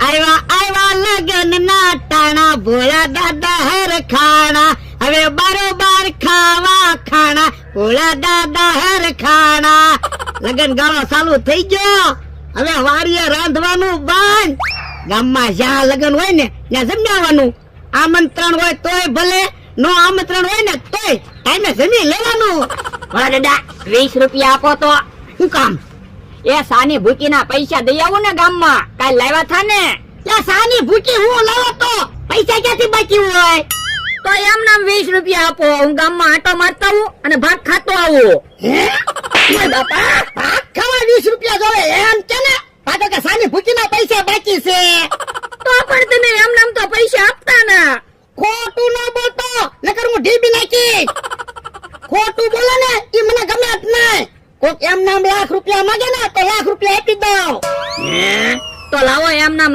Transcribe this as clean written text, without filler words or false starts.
આવ્યા આવ્યા લગન ના ટાણા ભોળા દાદા હરખાણા હવે બારોબાર ખાવા ખાણા ભોળા દાદા હરખાણા લગન ગાળો ચાલુ થઈ ગયો હવે વાડીએ રાંધવાનું બંધ ગામમાં જ્યાં લગન હોય ને ત્યાં જમવાનું આમંત્રણ હોય તોય ભલે નો આમંત્રણ હોય ને તોય ટાઈમે જમી લેવાનું ભોળા દાદા 20 રૂપિયા આપો તો શું કામ એ સાની ભૂકી ના પૈસા દઈ આવું ને ગામમાં કાલ લાવ્યા થા ને ત્યાં સાની ભૂકી હું લાવો તો પૈસા ક્યાંથી બાકી હોય તો એમ નામ 20 રૂપિયા આપો હું ગામમાં આટો મારતા આવું અને ભાત ખાતો આવું હે બાપા ભાત ખાવા 20 રૂપિયા જોવે એમ કે ને પાછો કે સાની ભૂકી ના પૈસા બાકી છે તો પણ તમે એમ નામ તો પૈસા આપતા ના ખોટું ન બોલતો નકર હું ઢીબી નાખી ખોટું બોલે ને ઈ મને ગમે જ નહીં કોક એમ નામ લાખ રૂપિયા માંગે ને તો લાખ રૂપિયા આપી દઉં તો લાવો એમ નામ